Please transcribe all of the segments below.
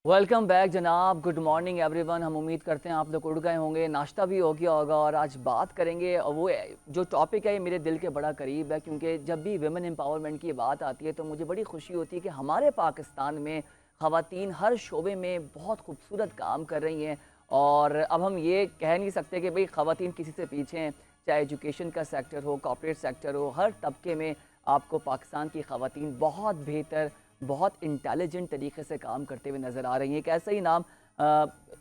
Welcome back जनाब, good morning everyone. हम उम्मीद करते हैं आप लोग उठ गए होंगे, नाश्ता भी हो गया होगा। और आज बात करेंगे, और वो जो टॉपिक है ये मेरे दिल के बड़ा करीब है, क्योंकि जब भी वुमेन एम्पावरमेंट की बात आती है तो मुझे बड़ी खुशी होती है कि हमारे पाकिस्तान में ख़वातीन हर शोबे में बहुत खूबसूरत काम कर रही हैं। और अब हम ये कह नहीं सकते कि भाई ख़वातीन किसी से पीछे हैं, चाहे एजुकेशन का सेक्टर हो, कॉर्पोरेट सेक्टर हो, हर तबके में आपको पाकिस्तान की ख़वातीन बहुत बेहतर, बहुत इंटेलिजेंट तरीके से काम करते हुए नज़र आ रही हैं। एक ऐसा ही नाम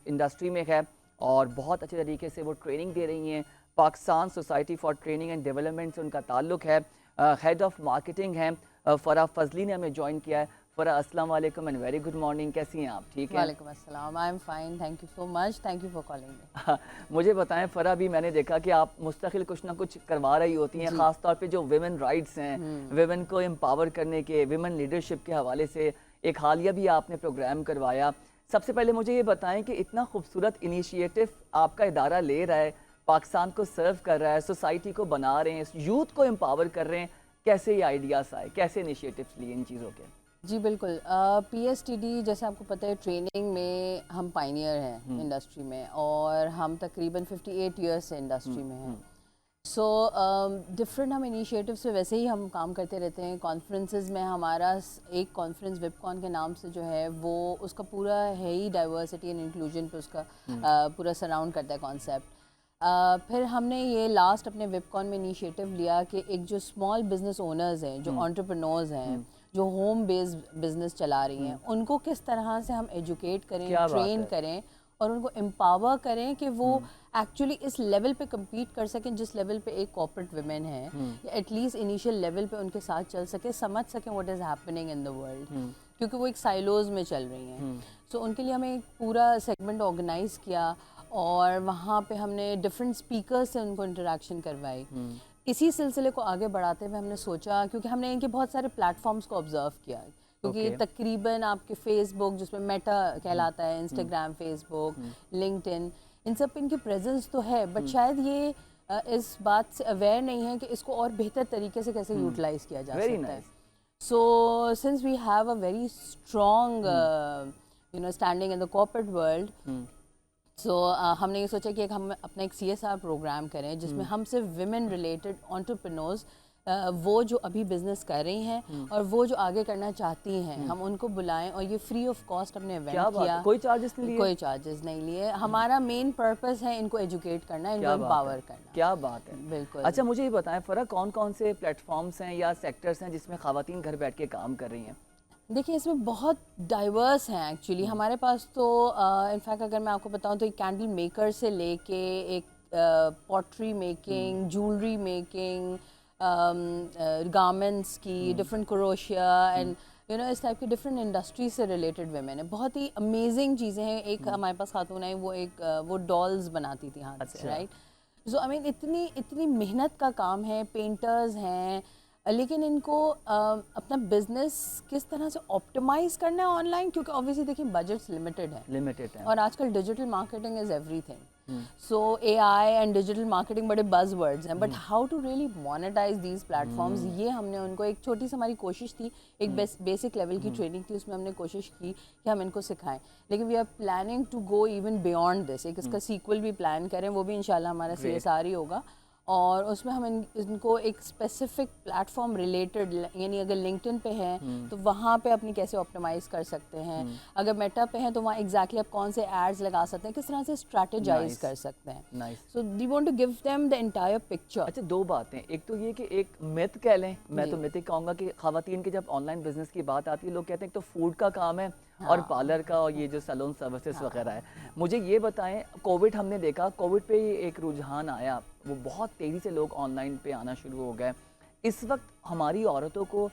इंडस्ट्री में है और बहुत अच्छे तरीके से वो ट्रेनिंग दे रही हैं। Pakistan society for training and development से उनका ताल्लुक़ है। हेड ऑफ़ मार्केटिंग हैं फ़रा फजली ने हमें ज्वाइन किया है। फ़रा, अस्सलाम वालेकुम एंड वेरी गुड मॉर्निंग, कैसी हैं आप? ठीक है, वालेकुम अस्सलाम, I am fine, thank you so much, thank you for calling me. मुझे बताएं फ़रा, भी मैंने देखा कि आप मुस्तकिल कुछ ना कुछ करवा रही होती हैं, ख़ास तौर पे जो विमेन राइट्स हैं, विमेन को एम्पावर करने के, विमेन लीडरशिप के हवाले से एक हालिया भी आपने प्रोग्राम करवाया। सबसे पहले मुझे ये बताएं कि इतना खूबसूरत इनिशिएटिव आपका इदारा ले रहा है, पाकिस्तान को सर्व कर रहा है, सोसाइटी को बना रहे हैं, यूथ को एम्पावर कर रहे हैं, कैसे ये आइडियाज़ आए, कैसे इनिशिएटिव्स लिए इन चीज़ों के? जी बिल्कुल, पीएसटीडी जैसे आपको पता है ट्रेनिंग में हम पाइनियर हैं इंडस्ट्री में, और हम तकरीबन 58 ईयर्स से इंडस्ट्री में हैं। सो डिफरेंट हम इनिशिएटिव्स पे वैसे ही हम काम करते रहते हैं। कॉन्फ्रेंसेस में हमारा एक कॉन्फ्रेंस विपकॉन के नाम से जो है वो उसका पूरा है ही डाइवर्सिटी एंड इंक्लूजन पे उसका पूरा सराउंड करता है कॉन्सेप्ट। फिर हमने ये लास्ट अपने विपकॉन में इनिशिएटिव लिया कि एक जो स्मॉल बिजनेस ओनर्स हैं, जो एंटरप्रेन्योर्स हैं, जो होम बेस्ड बिजनेस चला रही हैं, उनको किस तरह से हम एजुकेट करें, ट्रेन करें और उनको एम्पावर करें कि वो एक्चुअली इस लेवल पे compete कर सकें जिस लेवल पे एक कॉर्पोरेट वुमेन है, या एटलीस्ट इनिशियल लेवल पे उनके साथ चल सके, समझ सकें what is happening in the world, क्योंकि वो एक साइलोज में चल रही हैं। सो उनके लिए हमें एक पूरा सेगमेंट ऑर्गेनाइज किया और वहाँ पे हमने डिफरेंट स्पीकर्स से उनको इंटरेक्शन करवाई। इसी सिलसिले को आगे बढ़ाते हुए हमने सोचा, क्योंकि हमने इनके बहुत सारे प्लेटफॉर्म्स को ऑब्जर्व किया, क्योंकि तकरीबन आपके फेसबुक जिसमें मेटा कहलाता है, इंस्टाग्राम, फेसबुक, लिंक्डइन, इन सब पे इनकी प्रेजेंस तो है, बट शायद ये इस बात से अवेयर नहीं है कि इसको और बेहतर तरीके से कैसे यूटिलाइज किया जा सकता है। So since we have a very strong standing in the corporate world, हमने ये सोचा कि हम अपना एक CSR प्रोग्राम करें जिसमें हम सिर्फ विमेन रिलेटेड एंटरप्रेन्योर्स, वो जो अभी बिजनेस कर रही हैं और वो जो आगे करना चाहती हैं, हम उनको बुलाएं। और ये फ्री ऑफ कॉस्ट हमने इवेंट किया, कोई चार्जेस नहीं लिए? कोई चार्जेस नहीं लिए। हमारा मेन पर्पस है इनको एजुकेट करना, इनको एम्पावर करना। क्या बात है, बिल्कुल। अच्छा मुझे ये बताएं फ़रा, कौन कौन से प्लेटफॉर्म्स हैं या सेक्टर्स हैं जिसमें ख़वातीन घर बैठ के काम कर रही हैं? देखिए, इसमें बहुत डाइवर्स हैं एक्चुअली। हमारे पास तो इनफैक्ट अगर मैं आपको बताऊं तो एक कैंडल मेकर से लेके एक pottery making, jewellery making, garments की, डिफरेंट क्रोशिया एंड इस टाइप की डिफरेंट इंडस्ट्री से रिलेटेड वुमेन है। बहुत ही अमेजिंग चीज़ें हैं। एक हमारे पास खातून है, वो डॉल्स बनाती थी हाथ से, राइट। सो आई मीन इतनी मेहनत का काम है, पेंटर्स हैं, लेकिन इनको अपना बिजनेस किस तरह से ऑप्टिमाइज करना है ऑनलाइन, क्योंकि ऑब्वियसली देखिए बजट्स लिमिटेड है और आजकल digital marketing is everything. So AI and digital marketing बड़े बज वर्ड्स हैं, but how to really monetize these platforms, ये हमने उनको एक छोटी सी हमारी कोशिश थी, एक बेसिक लेवल की ट्रेनिंग थी, उसमें हमने कोशिश की कि हम इनको सिखाएं। लेकिन we are planning to go even beyond this, एक इसका सीक्वल भी प्लान करें, वो भी इंशाल्लाह हमारा CSR ही होगा। और उसमें हम इनको एक स्पेसिफिक प्लेटफॉर्म रिलेटेड, यानी अगर लिंक्डइन पे हैं तो वहाँ पे अपनी कैसे ऑप्टिमाइज कर सकते हैं, अगर मेटा पे हैं तो वहाँ एग्जैक्टली आप कौन से एड्स लगा सकते हैं, किस तरह से स्ट्रैटेजाइज कर सकते हैं। So we want to give them the entire picture. अच्छा, दो बातें, एक तो ये कि एक मिथ कह लें, मैं तो मिथ ही कहूँगा कि ख़वातीन की जब ऑनलाइन बिजनेस की बात आती है, लोग कहते हैं तो फूड का काम है और पार्लर का और ये जो सैलून सर्विसेज वगैरह है। मुझे ये बताएं, कोविड हमने देखा, कोविड पे ही एक रुझान आया, वो बहुत तेज़ी से लोग ऑनलाइन पे आना शुरू हो गए। इस वक्त हमारी औरतों को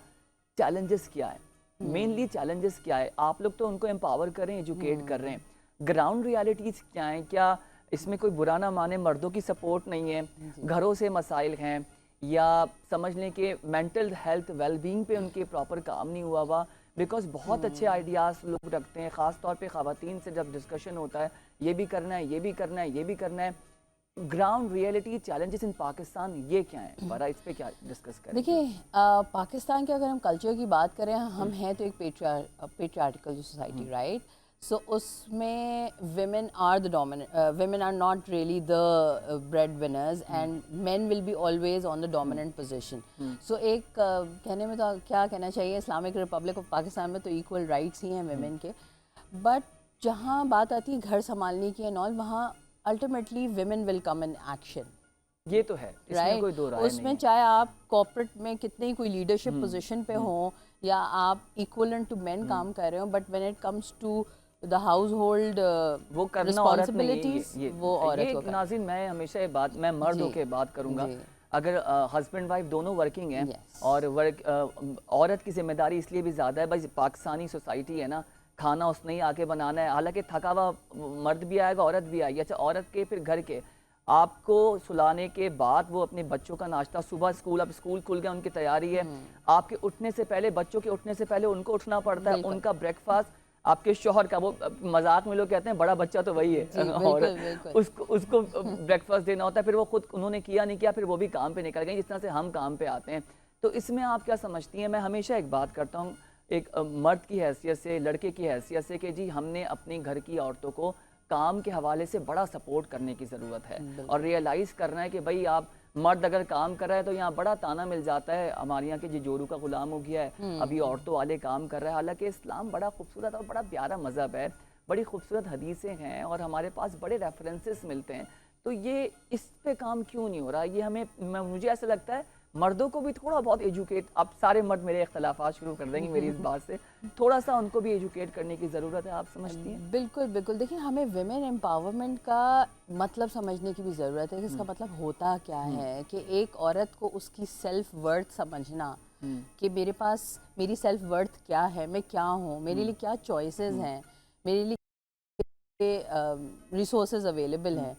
चैलेंजेस क्या है, मेनली चैलेंजेस क्या है? आप लोग तो उनको एम्पावर करें, एजुकेट कर रहे हैं, ग्राउंड रियलिटीज़ क्या हैं? क्या इसमें कोई बुरा ना माने, मर्दों की सपोर्ट नहीं है, घरों से मसाइल हैं, या समझ लें कि मेंटल हेल्थ वेलबींग पे उनके प्रॉपर काम नहीं हुआ हुआ? बिकॉज बहुत अच्छे आइडियाज़ लोग रखते हैं, ख़ास तौर पे ख़वातीन से जब डिस्कशन होता है, ये भी करना है, ये भी करना है, ये भी करना है, ground reality challenges in Pakistan ये क्या है? बड़ा इस पे क्या डिस्कस करें? देखिए, पाकिस्तान के अगर हम कल्चर की बात करें, हम हैं तो एक पेट्रियार्टिकल सोसाइटी, राइट। So उसमें women are the dominant, women are not really the breadwinners, and men will be always on the dominant position. So एक कहने में तो क्या कहना चाहिए, इस्लामिक रिपब्लिक ऑफ पाकिस्तान में तो equal rights ही हैं women के, but जहाँ बात आती है घर संभालने की and all, वहाँ ultimately women will come in action. ये तो है, इसमें कोई दो राय नहीं उसमें है। चाहे आप कॉर्पोरेट में कितने ही कोई लीडरशिप पोजीशन पे हो या आप इक्वलेंट टू मेन काम कर रहे हो, but when it comes to the household वो करना औरत नहीं है, रिस्पॉन्सिबिलिटीज वो औरत को करना। नाज़रीन, मैं हमेशा ये बात, मैं मर्द होके बात करूंगा, अगर हस्बैंड वाइफ दोनों वर्किंग हैं और औरत की जिम्मेदारी इसलिए भी ज़्यादा है, भाई पाकिस्तानी सोसाइटी है ना, खाना उसने ही आके बनाना है, हालांकि थका हुआ मर्द भी आएगा औरत भी आएगी। अच्छा, औरत के फिर घर के आपको सुलाने के बाद वो अपने बच्चों का नाश्ता, सुबह स्कूल, अब स्कूल खुल गया, उनकी तैयारी है, आपके उठने से पहले, बच्चों के उठने से पहले उनको उठना पड़ता है, उनका ब्रेकफास्ट, आपके शौहर का, वो मजाक में लोग कहते हैं बड़ा बच्चा तो वही है और उसको ब्रेकफास्ट देना होता है, फिर वो खुद उन्होंने किया नहीं किया, फिर वो भी काम पे निकल गए, जिस तरह से हम काम पे आते हैं। तो इसमें आप क्या समझती हैं? मैं हमेशा एक बात करता हूँ एक मर्द की हैसियत से, लड़के की हैसियत से, कि जी हमने अपनी घर की औरतों को काम के हवाले से बड़ा सपोर्ट करने की ज़रूरत है और रियलाइज़ करना है कि भाई आप मर्द अगर काम कर रहा है तो यहाँ बड़ा ताना मिल जाता है, हमारे यहाँ के जी जोरू का गुलाम हो गया है, अभी औरतों वाले काम कर रहा है। हालांकि इस्लाम बड़ा खूबसूरत और बड़ा प्यारा मज़हब है, बड़ी खूबसूरत हदीसें हैं और हमारे पास बड़े रेफरेंसेस मिलते हैं, तो ये इस पे काम क्यों नहीं हो रहा? ये हमें, मुझे ऐसा लगता है मर्दों को भी थोड़ा बहुत एजुकेट, अब सारे मर्द मेरे इख्तलाफात शुरू कर देंगे मेरी इस बात से, थोड़ा सा उनको भी एजुकेट करने की ज़रूरत है, आप समझती हैं? बिल्कुल बिल्कुल। देखिए, हमें विमेन एम्पावरमेंट का मतलब समझने की भी ज़रूरत है कि इसका मतलब होता क्या है, कि एक औरत को उसकी सेल्फ वर्थ समझना, कि मेरे पास मेरी सेल्फ वर्थ क्या है, मैं क्या हूँ, मेरे लिए क्या चॉइसेस हैं, मेरे लिए रिसोर्सेज अवेलेबल हैं।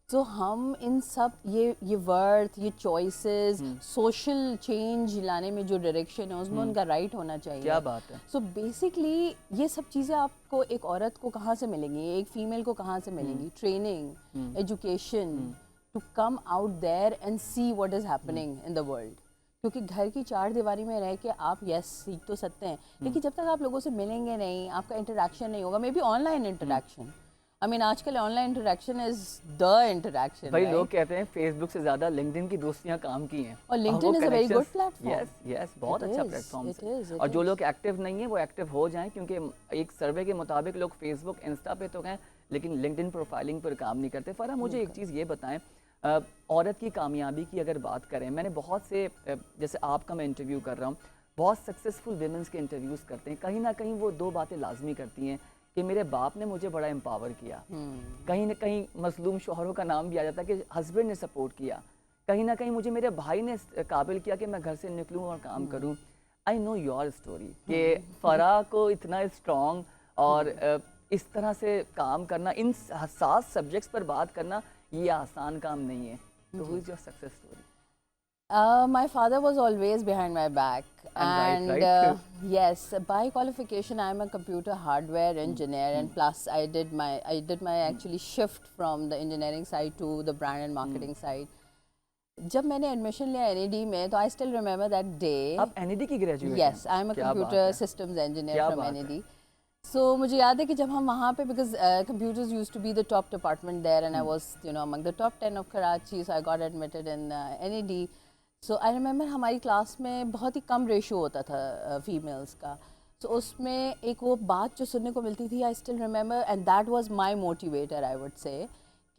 तो हम इन सब ये वर्थ, ये चॉइसेस, सोशल चेंज लाने में जो डायरेक्शन है उसमें उनका राइट होना चाहिए। क्या बात है। सो बेसिकली ये सब चीज़ें आपको एक औरत को कहाँ से मिलेंगी, एक फीमेल को कहाँ से मिलेंगी? Training, education, to come out there and see what is happening in the world. क्योंकि घर की चार दीवारी में रह के आप सीख तो सकते हैं, लेकिन जब तक आप लोगों से मिलेंगे नहीं, आपका इंटरेक्शन नहीं होगा, may be online interaction, I mean, आजकल online interaction is the interaction. भाई लोग कहते हैं फेसबुक से ज्यादा लिंक्डइन की दोस्तियां काम की हैं, और LinkedIn is a very good platform. Yes, बहुत अच्छा प्लेटफॉर्म है। और जो लोग एक्टिव नहीं है वो एक्टिव हो जाएं, क्योंकि एक सर्वे के मुताबिक लोग फेसबुक, इंस्टा पे तो हैं, लेकिन लिंक्डइन प्रोफाइलिंग पर काम नहीं करते। फरहा, मुझे एक चीज़ ये बताएं, औरत की कामयाबी की अगर बात करें, मैंने बहुत से, जैसे आपका मैं इंटरव्यू कर रहा हूँ, बहुत सक्सेसफुल विमेंस के इंटरव्यूज़ करते हैं, कहीं ना कहीं वो दो बातें लाजमी करती हैं कि मेरे बाप ने मुझे बड़ा एम्पावर किया, कहीं ना कहीं मजलूम शौहरों का नाम भी आ जाता है कि हस्बैंड ने सपोर्ट किया, कहीं ना कहीं मुझे मेरे भाई ने काबिल किया कि मैं घर से निकलूं और काम करूं। आई नो योर स्टोरी कि फराह को इतना स्ट्रॉन्ग और इस तरह से काम करना, इन हसास सब्जेक्ट्स पर बात करना, ये आसान काम नहीं है। तो who is your success story? My father was always behind my back, and right. Yes, by qualification I am a computer hardware engineer, and plus I did my actually shift from the engineering side to the brand and marketing side. जब मैंने admission लिया NED में, तो I still remember that day. आप NED की graduate? Yes, I am a computer systems engineer from NED. So मुझे याद है कि जब हम वहाँ पे, because computers used to be the top department there, and I was among the top 10 of Karachi, so I got admitted in NED. So I remember हमारी class में बहुत ही कम रेशियो होता था फीमेल्स का, so उसमें एक वो बात जो सुनने को मिलती थी, I still remember, and that was my motivator, I would say,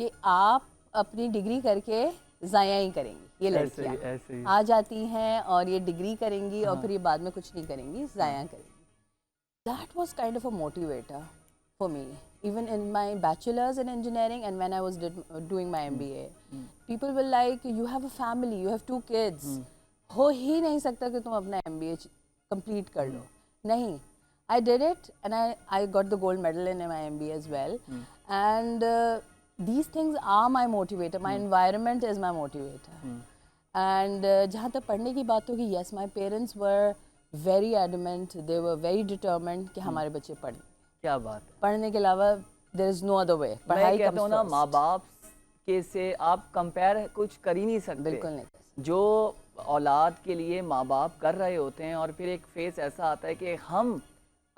कि आप अपनी डिग्री करके ज़ाया ही करेंगी, ये लड़कियाँ आ जाती हैं और ये डिग्री करेंगी और फिर ये बाद में कुछ नहीं करेंगी, ज़ाया करेंगी। That was kind of a motivator for me, even in my bachelor's in engineering and when I was doing my MBA. People were like, you have a family, you have 2 kids. हो ही नहीं सकता कि तुम अपना MBA complete कर लो। नहीं, I did it and I got the gold medal in my MBA as well. And these things are my motivator. My environment is my motivator. And जहाँ तक पढ़ने की बात होगी, yes, my parents were very adamant, they were very determined कि हमारे बच्चे पढ़ें। क्या बात है। पढ़ने के अलावा there is no other way. मैं कहता हूँ ना, माँ बाप के से आप कंपेयर कुछ कर ही नहीं सकते। बिल्कुल नहीं। जो औलाद के लिए माँ बाप कर रहे होते हैं और फिर एक फेस ऐसा आता है कि हम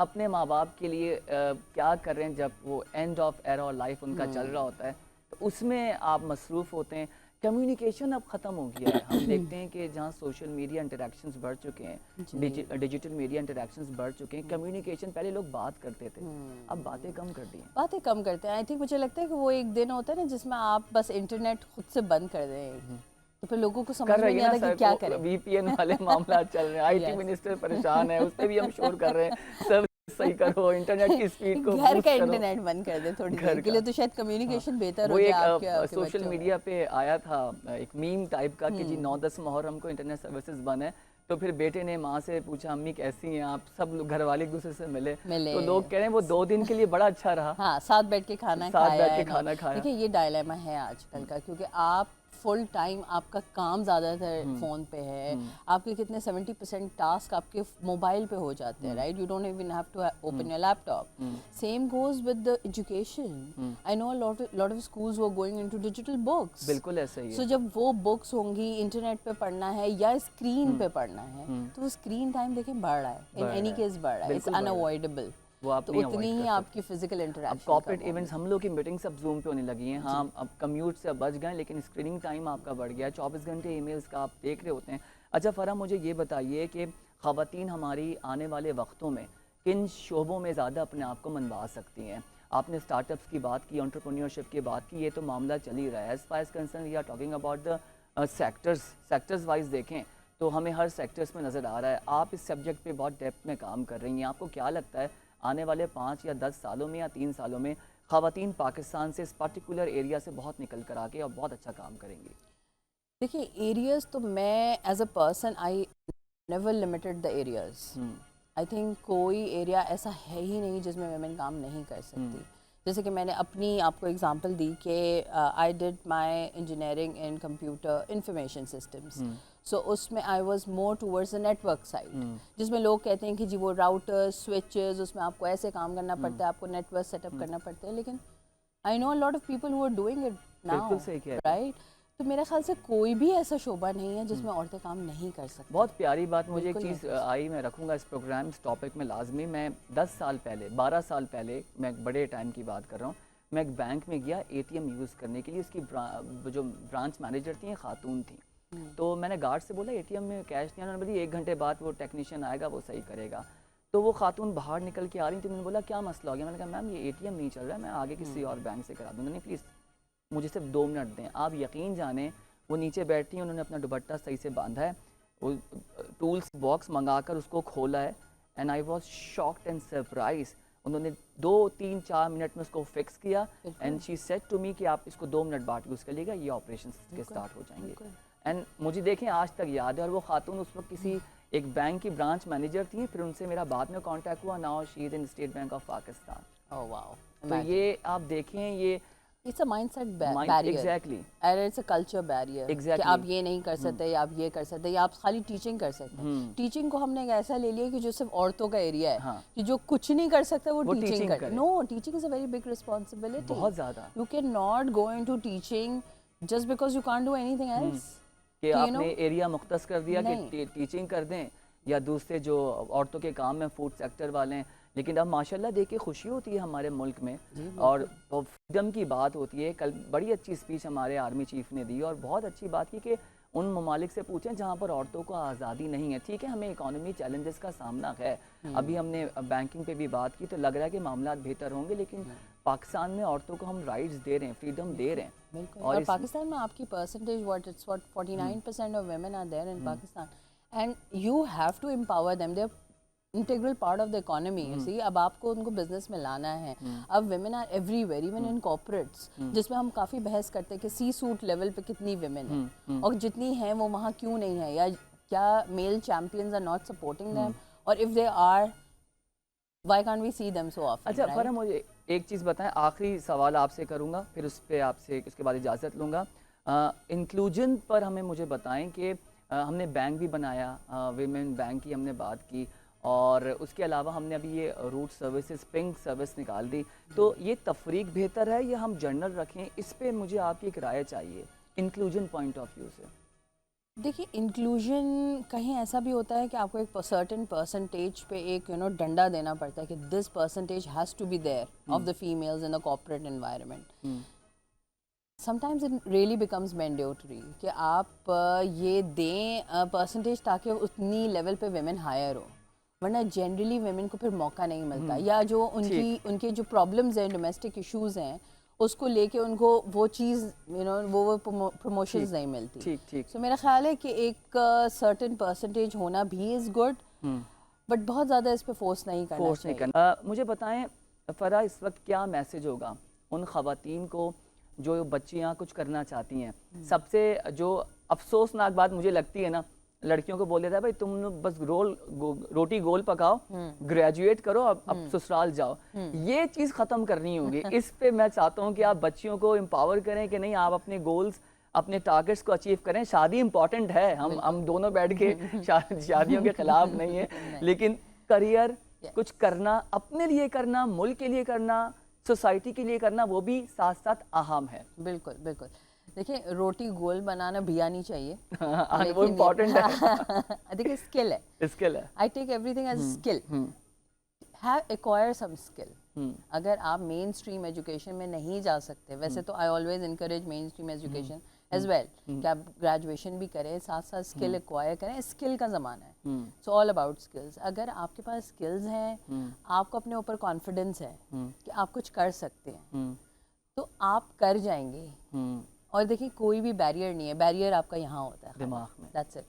اپنے ماں باپ کے لیے کیا کر رہے ہیں جب وہ اینڈ آف ایرا اور لائف ان کا چل رہا ہوتا ہے، تو اس میں آپ مصروف ہوتے ہیں. کمیونیکیشن اب ختم ہو گیا ہے. ہم دیکھتے ہیں کہ جہاں سوشل میڈیا انٹریکشنز بڑھ چکے ہیں، ڈیجیٹل میڈیا انٹریکشنز بڑھ چکے ہیں، کمیونیکیشن پہلے لوگ بات کرتے تھے، اب باتیں کم کر دی ہیں. باتیں کم کرتے ہیں. آئی تھنک مجھے لگتا ہے کہ وہ ایک دن ہوتا ہے نا جس میں آپ بس انٹرنیٹ خود سے بند کر دیں تو پھر لوگوں کو سمجھ کر میں رہی نہیں ہے نا آتا کہ سر، کیا کریں. وی پی این والے معاملات چل رہے ہیں، آئی ٹی منسٹر پریشان ہے، اس پہ بھی ہم شور کر رہے ہیں سر صحیح کرو، انٹرنیٹ کی سپیڈ کو گھر کا بوسٹ کرو. انٹرنیٹ بند کر دیں تھوڑی دیر کے لیے تو شاید کمیونیکیشن بہتر وہ ہو ایک جائے آپ کے سوشل میڈیا پہ آیا تھا ایک میم ٹائپ کا کہ جی 9-10 محرم کو انٹرنیٹ سروسز بند ہے، تو پھر بیٹے نے ماں سے پوچھا امی کیسی ہیں آپ، سب لوگ گھر والے ایک دوسرے سے ملے تو لوگ کہہ رہے ہیں وہ 2 دن کے لیے بڑا اچھا رہا. ہاں ساتھ بیٹھ کے کھانا ساتھ کھایا بیٹھ کے ہے. کھانا کھایا. دیکھیں یہ ڈائلیما ہے آج کل کا، کیونکہ آپ فل ٹائم آپ کا کام زیادہ تر فون پہ ہے. آپ کے کتنے 70% ٹاسک آپ کے موبائل پہ ہو جاتے ہیں، right. You don't even have to open your laptop. Same goes with the education. I know lot of schools وہ گوئنگ انٹو ڈیجیٹل بکس. بالکل ایسا ہی سو ہے. جب وہ بکس ہوں گی انٹرنیٹ پہ پڑھنا ہے یا اسکرین پہ پڑھنا ہے تو وہ اسکرین ٹائم دیکھیں بڑھ رہا ہے. ان اینی کیس بڑھ رہا ہے. اٹس اناوائڈیبل. وہ آپ تو نہیں اتنی ہی آپ کی فزیکل انٹریکشن. اب کارپوریٹ ایونٹس ہم لوگ کی میٹنگس اب زوم پہ ہونے لگی ہیں. ہاں اب کمیوٹ سے بچ گئے لیکن اسکریننگ ٹائم آپ کا بڑھ گیا ہے. 24 گھنٹے ای میلز کا آپ دیکھ رہے ہوتے ہیں. اچھا فرح مجھے یہ بتائیے کہ خواتین ہماری آنے والے وقتوں میں کن شعبوں میں زیادہ اپنے آپ کو منوا سکتی ہیں؟ آپ نے اسٹارٹ اپس کی بات کی، انٹرپرینیورشپ کی بات کی، یہ تو معاملہ چل ہی رہا ہے. As far as concern we are talking about the sectors wise دیکھیں تو ہمیں ہر سیکٹرز میں نظر آ رہا ہے. آپ اس سبجیکٹ پہ بہت ڈیپتھ میں کام کر رہی ہیں. آپ کو کیا لگتا ہے آنے والے 5 یا 10 سالوں میں یا 3 سالوں میں خواتین پاکستان سے اس پرٹیکولر ایریا سے بہت نکل کر آگے اور بہت اچھا کام کریں گی؟ دیکھیے ایریاز تو میں as a person I never limited the areas. I think کوئی ایریا ایسا ہے ہی نہیں جس میں ویمن کام نہیں کر سکتی. جیسے کہ میں نے اپنی آپ کو اگزامپل دی کہ I did my engineering in computer information systems. So اس میں I was more towards the network side, جس میں لوگ کہتے ہیں کہ جی وہ راؤٹر سوئچز اس میں آپ کو ایسے کام کرنا پڑتا ہے، آپ کو نیٹ ورک سیٹ اپ کرنا پڑتا ہے. لیکن I know lot of people who are doing it now, right. تو میرے خیال سے کوئی بھی ایسا شعبہ نہیں ہے جس میں عورتیں کام نہیں کر سکتی. بہت پیاری بات. مجھے ایک چیز آئی، میں رکھوں گا اس پروگرام اس ٹاپک میں لازمی. میں 10 سال پہلے 12 سال پہلے، میں ایک بڑے ٹائم کی بات کر رہا ہوں، میں ایک بینک میں گیا اے ٹی ایم یوز کرنے کے لیے. اس کی جو برانچ مینیجر تھیں خاتون تھیں. تو میں نے گارڈ سے بولا اے ٹی ایم میں کیش نہیں آنا. انہوں نے بولی 1 گھنٹے بعد وہ ٹیکنیشین آئے گا وہ صحیح کرے گا. تو وہ خاتون باہر نکل کے آ رہی تھی. میں نے بولا کیا مسئلہ ہو گیا؟ میں نے کہا میم یہ اے ٹی ایم نہیں چل رہا ہے، میں آگے کسی اور بینک سے کرا دوں گا. نہیں پلیز مجھے صرف 2 منٹ دیں. آپ یقین جانیں وہ نیچے بیٹھی ہیں، انہوں نے اپنا دوپٹہ صحیح سے باندھا ہے، وہ ٹولز باکس منگا کر اس کو کھولا ہے. And I was shocked and surprise. انہوں نے 2-3-4 منٹ میں اس کو فکس کیا. And she said to me کہ آپ اس کو 2 منٹ بعد یوز کر لیے گا، یہ آپریشن کے اسٹارٹ ہو جائیں گے. اینڈ مجھے دیکھیں آج تک یاد ہے. اور وہ خاتون اس وقت کسی ایک بینک کی برانچ مینیجر تھی. پھر ان سے میرا بعد میں کانٹیکٹ ہوا. Now she is in state bank of Pakistan. Oh wow. تو یہ آپ دیکھیں یہ It's a mindset barrier. Exactly. And it's a culture barrier. Exactly. کہ آپ یہ نہیں کر سکتے یا آپ یہ کر سکتے یا آپ خالی ٹیچنگ کر سکتے ہیں. ٹیچنگ کو ہم نے ایسا لے لیا کہ جو صرف عورتوں کا ایریا ہے کہ جو کچھ نہیں کر سکتا وہ ٹیچنگ کرے. No, teaching is a very big responsibility. بہت زیادہ. You cannot go into teaching just because you can't do anything else. کہ آپ نے ایریا مختص کر دیا کہ ٹیچنگ کر دیں یا دوسرے جو عورتوں کے کام ہیں فوڈ سیکٹر والے ہیں. لیکن اب ماشاءاللہ دیکھ کے خوشی ہوتی ہے ہمارے ملک میں اور فریڈم کی بات ہوتی ہے. کل بڑی اچھی اسپیچ ہمارے آرمی چیف نے دی اور بہت اچھی بات کی کہ ان ممالک سے پوچھیں جہاں پر عورتوں کو آزادی نہیں ہے. ٹھیک ہے ہمیں اکانومی چیلنجز کا سامنا ہے. ابھی ہم نے بینکنگ پہ بھی بات کی تو لگ رہا ہے کہ معاملات بہتر ہوں گے. لیکن پاکستان میں عورتوں کو ہم رائٹس دے رہے ہیں، فریڈم دے رہے ہیں. اور پاکستان میں آپ کی percentage it's what 49% of women are there in Pakistan and you have to empower them. They're integral part of the economy. You see, اب آپ کو ان کو بزنس میں لانا ہے. اب women are everywhere, even in corporates, جس میں ہم کافی بحث کرتے ہیں کہ سی سوٹ لیول پہ کتنی women ہیں اور جتنی ہیں وہ وہاں کیوں نہیں ہے یا کیا میل champions are not supporting them اور if they are why can't we see them so often. اچھا فرح مجھے ایک چیز بتائیں، آخری سوال آپ سے کروں گا پھر اس پہ آپ سے اس کے بعد اجازت لوں گا. انکلوژن پر مجھے بتائیں کہ ہم نے بینک بھی بنایا، ویمن بینک کی ہم نے بات کی اور اس کے علاوہ ہم نے ابھی یہ روٹ سروسز پنک سروس نکال دی. تو یہ تفریق بہتر ہے یا ہم جنرل رکھیں؟ اس پہ مجھے آپ کی ایک رائے چاہیے انکلوژن پوائنٹ آف ویو سے. देखिए इंक्लूजन कहीं ऐसा भी होता है कि आपको एक सर्टेन परसेंटेज पे एक डंडा देना पड़ता है कि this percentage has to be there of the females in the corporate environment. Sometimes it really becomes mandatory कि आप ये दें परसेंटेज ताकि उतनी लेवल पे वेमेन हायर हो, वरना जनरली वेमेन को फिर मौका नहीं मिलता, या जो उनके जो प्रॉब्लम्स हैं, डोमेस्टिक इश्यूज हैं, उसको लेके उनको वो चीज़ वो प्रमोशंस नहीं मिलती. ठीक ठीक. सो मेरा ख्याल है कि एक सर्टेन परसेंटेज होना भी इज़ गुड, बट बहुत ज़्यादा इस पे फोर्स नहीं करना चाहिए. मुझे बताएं फरा, इस वक्त क्या मैसेज होगा उन खवातीन को जो बच्चियां कुछ करना चाहती हैं? सबसे जो अफसोसनाक बात मुझे लगती है ना, लड़कियों को बोल देता है भाई तुम बस रोटी गोल पकाओ, ग्रेजुएट करो, अब ससुराल जाओ. ये चीज़ ख़त्म करनी होगी. इस पे मैं चाहता हूँ कि आप बच्चियों को एम्पावर करें कि नहीं, आप अपने गोल्स, अपने टारगेट्स को अचीव करें. शादी इंपॉर्टेंट है, हम दोनों बैठ के शादियों के खिलाफ नहीं है, लेकिन करियर, कुछ करना, अपने लिए करना, मुल्क के लिए करना, सोसाइटी के लिए करना, वो भी साथ साथ अहम है. बिल्कुल बिल्कुल. देखिए रोटी गोल बनाना भी आनी चाहिए. वो इम्पोर्टेंट है. देखिए स्किल है, स्किल है. I take everything as skill. Have acquire some skill. अगर आप मेन स्ट्रीम एजुकेशन में नहीं जा सकते, वैसे तो I always encourage mainstream education as well, कि आप ग्रेजुएशन भी करें, साथ साथ स्किल एक्वायर करें. स्किल का ज़माना है, सो ऑल अबाउट स्किल्स. अगर आपके पास स्किल्स हैं, आपको अपने ऊपर कॉन्फिडेंस है कि आप कुछ कर सकते हैं, तो आप कर जाएंगे. और देखिए कोई भी बैरियर नहीं है, बैरियर आपका यहाँ होता है दिमाग में. That's it.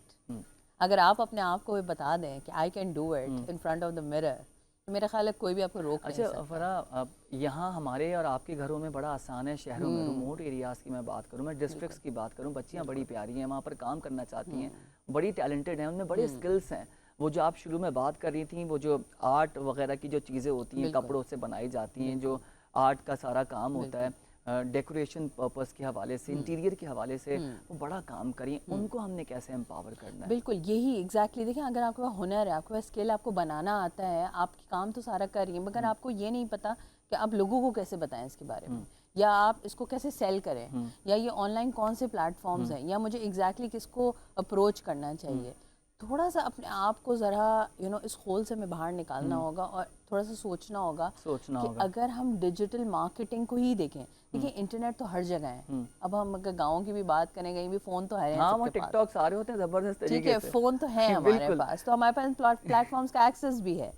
अगर आप अपने आप को बता दें कि I can do it in front of the mirror, तो मेरा ख्याल है कोई भी आपको रोक नहीं सकता. अच्छा फरा, यहाँ हमारे और आपके घरों में बड़ा आसान है. शहरों में, रिमोट एरियाज़ की मैं बात करूँ, मैं डिस्ट्रिक्ट्स की बात करूँ, बच्चियाँ बड़ी प्यारी हैं, वहाँ पर काम करना चाहती हैं, बड़ी टैलेंटेड हैं, उनमें बड़े स्किल्स हैं. वो जो आप शुरू में बात कर रही थी, वो जो आर्ट वगैरह की जो चीज़ें होती हैं, कपड़ों से बनाई जाती हैं, जो आर्ट का सारा काम होता है, डेकोरेशन पर्पस के हवाले से, इंटीरियर के हवाले से, वो बड़ा काम करिए. उनको हमने कैसे एम्पावर करना है? बिल्कुल यही एग्जैक्टली. देखिए अगर आपके पास हुनर है, आपके पास स्किल, आपको बनाना आता है, आप काम तो सारा कर रही हैं, मगर आपको ये नहीं पता कि आप लोगों को कैसे बताएं इसके बारे में, या आप इसको कैसे सेल करें, या ये ऑनलाइन कौन से प्लेटफॉर्म्स हैं, या मुझे एग्जैक्टली किसको अप्रोच करना चाहिए. थोड़ा सा अपने आप को ज़रा इस होल से हमें बाहर निकालना होगा, और थोड़ा सा सोचना होगा कि अगर हम डिजिटल मार्केटिंग को ही देखें. देखिए इंटरनेट तो हर जगह है. अब हम अगर गाँव की भी बात करें, कहीं भी फ़ोन तो है. हाँ, टिकटॉक सारे होते हैं ज़बरदस्त. ठीक है, फ़ोन तो है हमारे पास, तो हमारे पास प्लेटफॉर्म्स का एक्सेस भी है.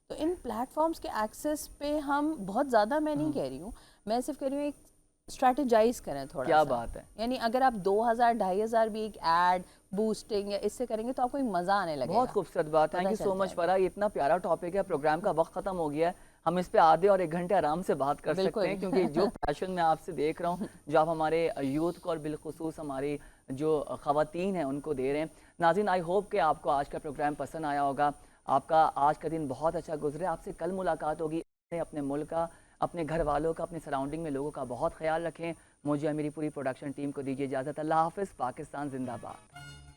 तो इन प्लेटफॉर्म्स के एक्सेस पे हम बहुत ज़्यादा, मैं नहीं कह रही हूँ, मैं सिर्फ कह रही हूँ एक स्ट्रैटेजाइज करें थोड़ा. क्या बात है. यानी अगर आप 2000 2500 भी एक एड बूस्टिंग या इससे करेंगे तो आपको एक मज़ा आने लगेगा. बहुत खूबसूरत बात. थैंक यू सो मच फरा. ये इतना प्यारा टॉपिक है, प्रोग्राम का वक्त खत्म हो गया है, हम इस पे आधे और 1 घंटे आराम से बात कर सकते हैं, क्योंकि जो पैशन मैं आपसे देख रहा हूँ, जो आप हमारे यूथ को और बिलखुसूस हमारी जो खवातीन हैं उनको दे रहे हैं. नाज़रीन, आई होप कि आपको आज का प्रोग्राम पसंद आया होगा, आपका आज का दिन बहुत अच्छा गुजरे. आपसे कल मुलाकात होगी. अपने मुल्क का, अपने घर वालों का, अपने सराउंडिंग में लोगों का बहुत ख्याल रखें. मुझे और मेरी पूरी प्रोडक्शन टीम को दीजिए इजाज़त. अल्लाह हाफ़िज़. पाकिस्तान जिंदाबाद.